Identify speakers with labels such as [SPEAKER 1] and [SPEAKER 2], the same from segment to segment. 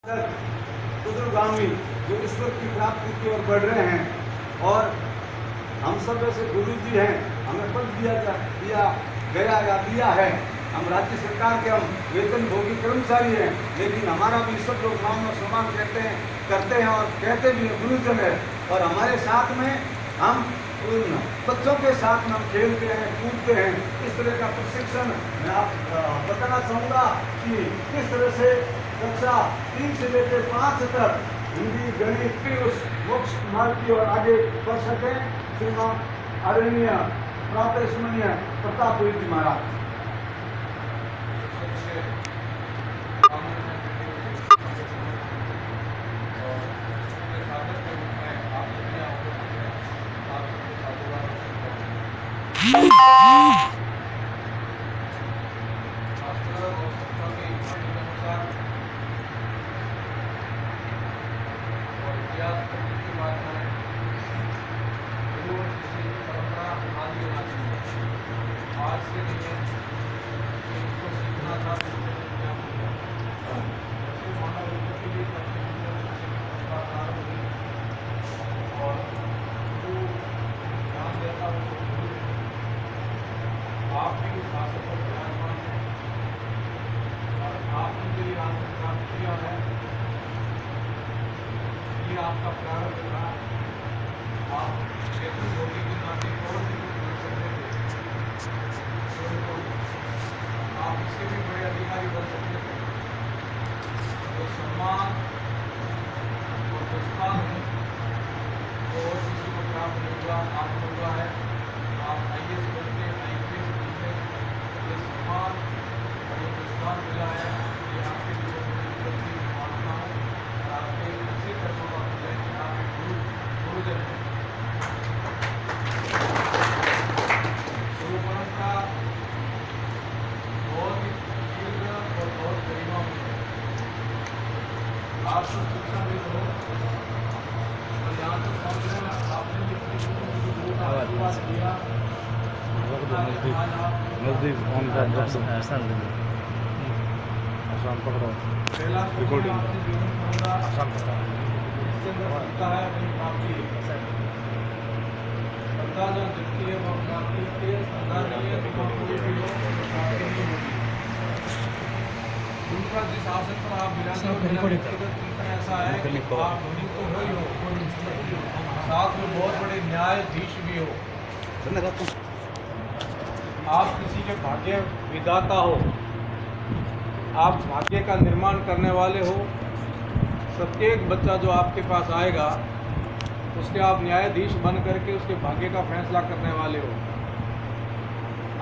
[SPEAKER 1] उग्रगामी जो ईश्वर की प्राप्ति की ओर बढ़ रहे हैं और हम सब ऐसे गुरु जी हैं, हमें पद दिया गया या दिया है। हम राज्य सरकार के हम वेतन भोगी कर्मचारी हैं, लेकिन हमारा भी सब लोग नाम और सम्मान करते हैं और कहते भी हैं गुरुजन है। और हमारे साथ में हम उन बच्चों के साथ में हम खेलते हैं, कूदते हैं। इस तरह का प्रशिक्षण मैं आप बताना चाहूँगा कि किस तरह से कक्षा 3 से लेकर 5 तक हिंदी गणित की उस मोक्ष मार्ग की ओर आगे बढ़ सकें। श्रीमान आदरणीय प्रातः स्मरणीय प्रताप जी महाराज।
[SPEAKER 2] आज के लिए इनको सीखना था और जो ध्यान देता है आप भी उस हासिल पर विराजमान हैं और आपने जो ये हासिल प्राप्त किया है ये आपका प्रारंभ था। आप वेतन भोगी के नाते और भी कुछ कर सकते थे, आप इससे भी बड़े अधिकारी बन सकते थे। तो सम्मान और पुरस्कार है तो और किसी को प्राप्त नहीं हुआ, आपको हुआ है। आप IAS बनते, IPS बनते, ये सम्मान और ये पुरस्कार मिला है, ये आपके लिए उपलब्धि मानता हूँ और आपके अच्छे कर्मों का फल है कि आप एक गुरुजन हैं। गुरु परंपरा बहुत ही तीव्र और बहुत गरिमा है। आप सब शिक्षा भी हो और यहाँ तक समझ में आपने शुरुआत किया
[SPEAKER 3] नजदीक ऑन का आसान पकड़ो रिकॉर्डिंग आसान पकड़ो
[SPEAKER 2] है अपनी प्राप्ति श्रद्धा जो दिखती है वो प्राप्ति होती है, श्रद्धा नहीं है तो कोई भी हो प्राप्ति नहीं होती। दूसरा जिस आसन पर आप विराजमान ऐसा है कि आप धनी तो हो ही हो, साथ में बहुत बड़े न्यायाधीश भी हो, आप किसी के भाग्य विधाता हो, आप भाग्य का निर्माण करने वाले हो। प्रत्येक बच्चा जो आपके पास आएगा उसके आप न्यायाधीश बन करके उसके भाग्य का फैसला करने वाले हो।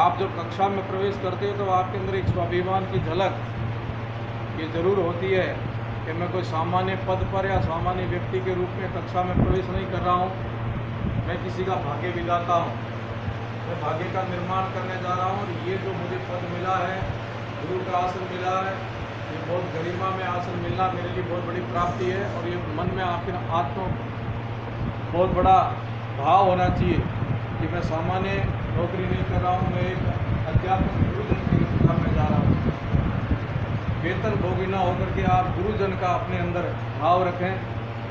[SPEAKER 2] आप जब कक्षा में प्रवेश करते हो तो आपके अंदर एक स्वाभिमान की झलक ये ज़रूर होती है कि मैं कोई सामान्य पद पर या सामान्य व्यक्ति के रूप में कक्षा में प्रवेश नहीं कर रहा हूँ, मैं किसी का भाग्य विधाता हूँ, मैं भाग्य का निर्माण करने जा रहा हूँ। और ये जो मुझे पद मिला है, गुरु का आसन मिला है, ये बहुत गरिमा में आसन मिलना मेरे लिए बहुत बड़ी प्राप्ति है। और ये मन में आपके आत्मा बहुत बड़ा भाव होना चाहिए कि मैं सामान्य नौकरी नहीं कर रहा हूँ, मैं एक अध्यात्म गुरुजन की कक्षा में जा रहा हूँ। वेतन भोगी ना होकर के आप गुरुजन का अपने अंदर भाव रखें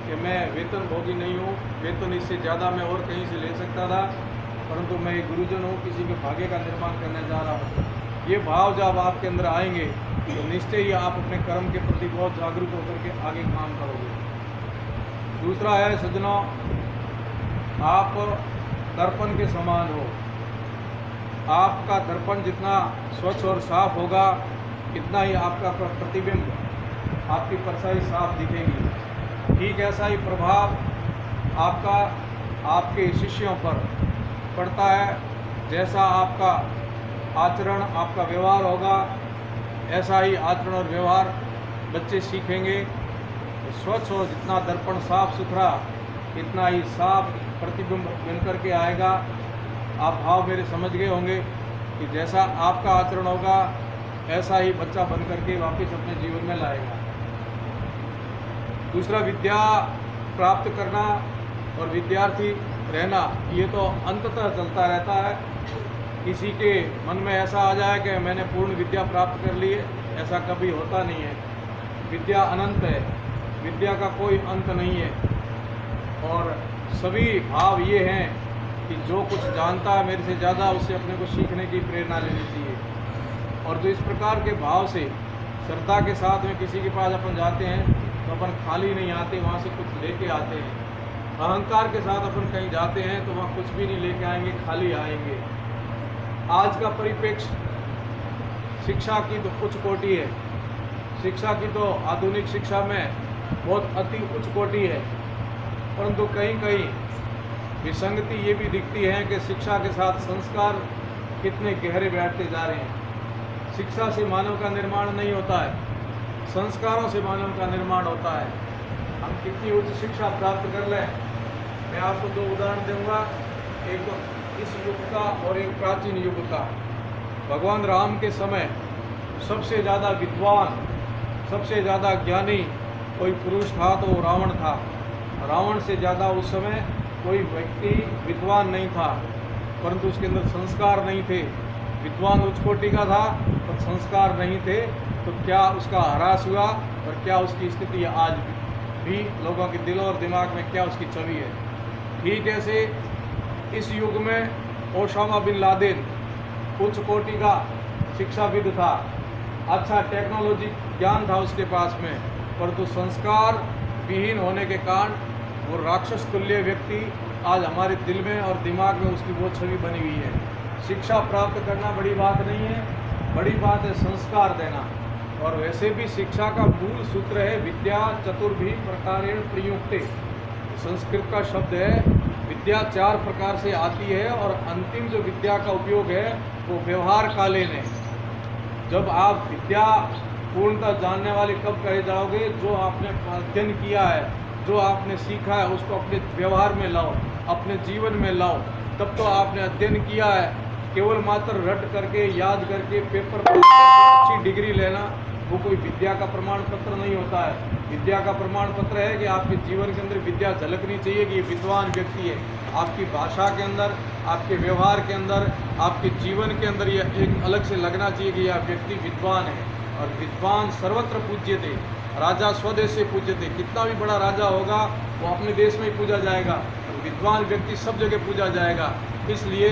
[SPEAKER 2] कि मैं वेतन भोगी नहीं हूँ, वेतन इससे ज़्यादा मैं और कहीं से ले सकता था, परंतु मैं एक गुरुजन हूँ, किसी के भाग्य का निर्माण करने जा रहा हूँ। ये भाव जब आपके अंदर आएंगे तो निश्चय ही आप अपने कर्म के प्रति बहुत जागरूक होकर के आगे काम करोगे। दूसरा है सज्जनों, आप दर्पण के समान हो। आपका दर्पण जितना स्वच्छ और साफ होगा इतना ही आपका प्रतिबिंब, आपकी परछाई साफ दिखेगी। ठीक ऐसा ही प्रभाव आपका आपके शिष्यों पर पड़ता है। जैसा आपका आचरण, आपका व्यवहार होगा, ऐसा ही आचरण और व्यवहार बच्चे सीखेंगे। तो स्वच्छ और जितना दर्पण साफ सुथरा इतना ही साफ प्रतिबिंब बन कर के आएगा। आप भाव मेरे समझ गए होंगे कि जैसा आपका आचरण होगा ऐसा ही बच्चा बन करके वापस अपने जीवन में लाएगा। दूसरा, विद्या प्राप्त करना और विद्यार्थी रहना ये तो अंततः चलता रहता है। किसी के मन में ऐसा आ जाए कि मैंने पूर्ण विद्या प्राप्त कर ली है, ऐसा कभी होता नहीं है। विद्या अनंत है, विद्या का कोई अंत नहीं है। और सभी भाव ये हैं कि जो कुछ जानता है मेरे से ज़्यादा, उससे अपने को सीखने की प्रेरणा लेनी चाहिए। और जो इस प्रकार के भाव से श्रद्धा के साथ में किसी के पास अपन जाते हैं तो अपन खाली नहीं आते, वहाँ से कुछ लेके आते हैं। अहंकार के साथ अपन कहीं जाते हैं तो वहाँ कुछ भी नहीं लेके आएंगे, खाली आएंगे। आज का परिप्रेक्ष्य शिक्षा की तो उच्च कोटि है, शिक्षा की तो आधुनिक शिक्षा में बहुत अति उच्च कोटि है, परंतु कहीं कहीं विसंगति ये भी दिखती है कि शिक्षा के साथ संस्कार कितने गहरे बैठते जा रहे हैं। शिक्षा से मानव का निर्माण नहीं होता है, संस्कारों से मानव का निर्माण होता है। हम कितनी उच्च शिक्षा प्राप्त कर लें, मैं आपको दो उदाहरण दूंगा, एक तो इस युग का और एक प्राचीन युग का। भगवान राम के समय सबसे ज़्यादा विद्वान, सबसे ज़्यादा ज्ञानी कोई पुरुष था तो वो रावण था। रावण से ज़्यादा उस समय कोई व्यक्ति विद्वान नहीं था, परंतु उसके अंदर संस्कार नहीं थे। विद्वान उच्च कोटि का था पर संस्कार नहीं थे, तो क्या उसका ह्रास हुआ और क्या उसकी स्थिति आज भी लोगों के दिलों और दिमाग में क्या उसकी छवि है। ठीक ऐसे इस युग में ओसामा बिन लादेन उच्च कोटि का शिक्षाविद था, अच्छा टेक्नोलॉजी ज्ञान था उसके पास में, परंतु संस्कार विहीन होने के कारण वो राक्षस तुल्य व्यक्ति आज हमारे दिल में और दिमाग में उसकी वो छवि बनी हुई है। शिक्षा प्राप्त करना बड़ी बात नहीं है, बड़ी बात है संस्कार देना। और वैसे भी शिक्षा का मूल सूत्र है विद्या चतुर्भि प्रकारेण प्रयुक्ते। संस्कृत का शब्द है विद्या 4 प्रकार से आती है और अंतिम जो विद्या का उपयोग है वो व्यवहार कालीन है। जब आप विद्या पूर्णतः जानने वाले कब कहे जाओगे, जो आपने अध्ययन किया है, जो आपने सीखा है उसको अपने व्यवहार में लाओ, अपने जीवन में लाओ, तब तो आपने अध्ययन किया है। केवल मात्र रट करके याद करके पेपर पास करके अच्छी डिग्री लेना वो कोई विद्या का प्रमाण पत्र नहीं होता है। विद्या का प्रमाण पत्र है कि आपके जीवन के अंदर विद्या झलकनी चाहिए कि ये विद्वान व्यक्ति है। आपकी भाषा के अंदर, आपके व्यवहार के अंदर, आपके जीवन के अंदर ये एक अलग से लगना चाहिए कि यह व्यक्ति विद्वान है। और विद्वान सर्वत्र पूज्य थे, राजा स्वदेश से पूज्य थे। कितना भी बड़ा राजा होगा वो अपने देश में ही पूजा जाएगा, और विद्वान व्यक्ति सब जगह पूजा जाएगा। इसलिए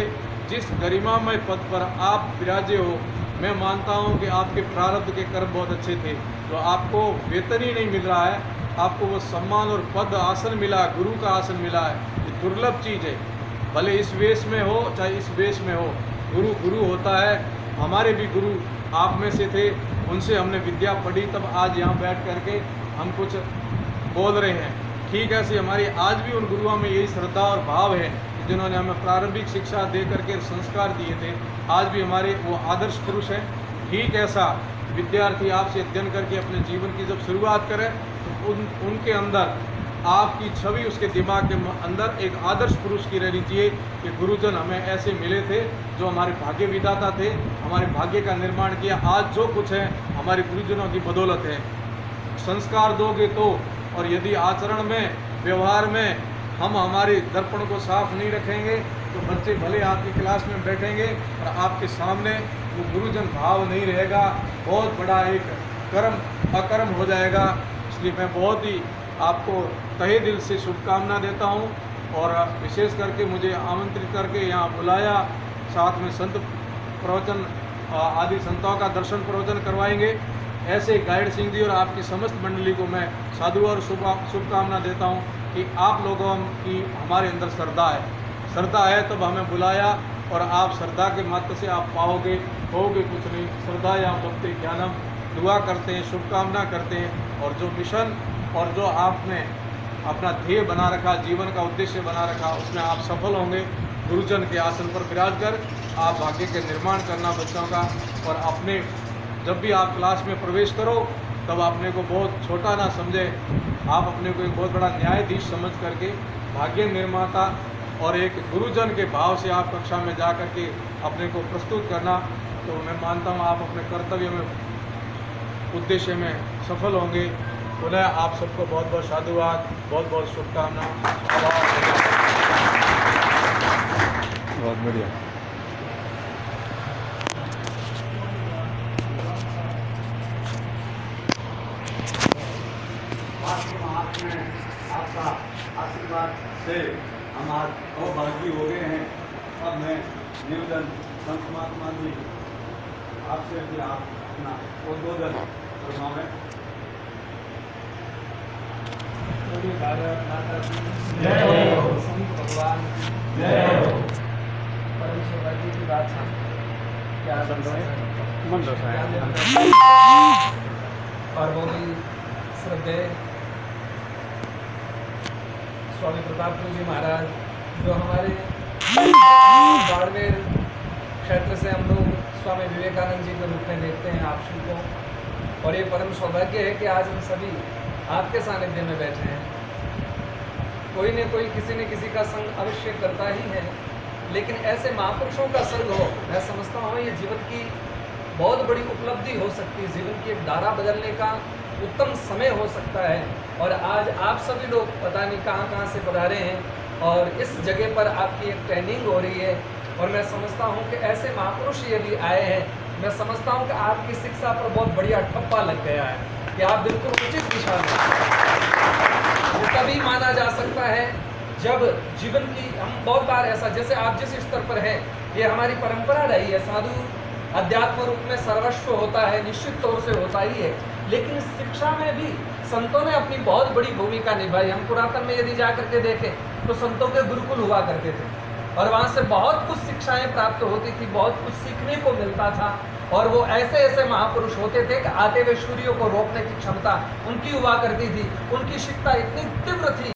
[SPEAKER 2] जिस गरिमामय पद पर आप विराजे हो, मैं मानता हूं कि आपके प्रारब्ध के कर्म बहुत अच्छे थे। तो आपको वेतन ही नहीं मिल रहा है, आपको वो सम्मान और पद आसन मिला, गुरु का आसन मिला है, ये दुर्लभ चीज़ है। भले इस वेश में हो चाहे इस वेश में हो, गुरु गुरु होता है। हमारे भी गुरु आप में से थे, उनसे हमने विद्या पढ़ी, तब आज यहाँ बैठ करके हम कुछ बोल रहे हैं। ठीक ऐसे हमारी आज भी उन गुरुओं में यही श्रद्धा और भाव है जिन्होंने हमें प्रारंभिक शिक्षा दे करके संस्कार दिए थे। आज भी हमारे वो आदर्श पुरुष हैं। ठीक ऐसा विद्यार्थी आपसे अध्ययन करके अपने जीवन की जब शुरुआत करे तो उनके अंदर आपकी छवि, उसके दिमाग के अंदर एक आदर्श पुरुष की रहनी चाहिए कि गुरुजन हमें ऐसे मिले थे जो हमारे भाग्य विधाता थे, हमारे भाग्य का निर्माण किया। आज जो कुछ है हमारे गुरुजनों की बदौलत है। संस्कार दोगे तो, और यदि आचरण में, व्यवहार में हम हमारे दर्पण को साफ नहीं रखेंगे तो बच्चे भले आपकी क्लास में बैठेंगे और आपके सामने वो गुरुजन भाव नहीं रहेगा, बहुत बड़ा एक कर्म अकर्म हो जाएगा। इसलिए मैं बहुत ही आपको तहे दिल से शुभकामना देता हूं। और विशेष करके मुझे आमंत्रित करके यहाँ बुलाया, साथ में संत प्रवचन आदि संतों का दर्शन प्रवचन करवाएंगे। ऐसे गाइड सिंह जी और आपकी समस्त मंडली को मैं साधु और शुभकामना देता हूँ कि आप लोगों की हमारे अंदर श्रद्धा है। श्रद्धा है तब हमें बुलाया, और आप श्रद्धा के मात्र से आप पाओगे, होगे कुछ नहीं। श्रद्धा या भक्ति ज्ञानम, दुआ करते हैं, शुभकामना करते हैं। और जो मिशन और जो आपने अपना ध्येय बना रखा, जीवन का उद्देश्य बना रखा, उसमें आप सफल होंगे। गुरुजन के आसन पर विराज कर आप भाग्य के निर्माण करना बच्चों का। और अपने जब भी आप क्लास में प्रवेश करो तब अपने को बहुत छोटा ना समझे, आप अपने को एक बहुत बड़ा न्यायाधीश समझ करके भाग्य निर्माता और एक गुरुजन के भाव से आप कक्षा में जा कर के अपने को प्रस्तुत करना। तो मैं मानता हूँ आप अपने कर्तव्य में, उद्देश्य में सफल होंगे। पुनः आप सबको बहुत बहुत साधुवाद, बहुत बहुत शुभकामना।
[SPEAKER 3] बहुत बढ़िया।
[SPEAKER 1] परमात्मा हाथ में आपका आशीर्वाद से हम आज अभागी हो गए हैं। अब मैं निवेदन संत महात्मा जी आपसे भी आप अपना उद्बोधन फरमावें।
[SPEAKER 4] भारत माता की
[SPEAKER 3] जय हो।
[SPEAKER 4] संत भगवान की
[SPEAKER 3] जय हो।
[SPEAKER 4] परम सौभाग्य की बात है। क्या और वो भी श्रद्धेय स्वामी प्रतापपुर जी महाराज, जो हमारे बाड़मेर क्षेत्र से हम लोग स्वामी विवेकानंद जी के रूप में देखते हैं आप सभी को। और ये परम सौभाग्य है कि आज हम सभी आपके सानिध्य में बैठे हैं। कोई न कोई किसी न किसी का संग अवश्य करता ही है, लेकिन ऐसे महापुरुषों का संग हो, मैं समझता हूँ ये जीवन की बहुत बड़ी उपलब्धि हो सकती है, जीवन की एक धारा बदलने का उत्तम समय हो सकता है। और आज आप सभी लोग पता नहीं कहाँ से पधारे हैं और इस जगह पर आपकी एक ट्रेनिंग हो रही है। और मैं समझता हूँ कि ऐसे महापुरुष यदि आए हैं, मैं समझता हूँ कि आपकी शिक्षा पर बहुत बढ़िया ठप्पा लग गया है कि आप बिल्कुल उचित दिशा में। ये तभी माना जा सकता है जब जीवन की, हम बहुत बार ऐसा, जैसे आप जिस स्तर पर हैं, ये हमारी परंपरा रही है, साधु अध्यात्म रूप में सर्वस्व होता है, निश्चित तौर से होता ही है, लेकिन शिक्षा में भी संतों ने अपनी बहुत बड़ी भूमिका निभाई। हम पुरातन में यदि जा करके देखें तो संतों के गुरुकुल हुआ करते थे और वहाँ से बहुत कुछ शिक्षाएं प्राप्त होती थी, बहुत कुछ सीखने को मिलता था। और वो ऐसे ऐसे महापुरुष होते थे कि आते हुए सूर्यों को रोकने की क्षमता उनकी हुआ करती थी। उनकी शिक्षा इतनी तीव्र थी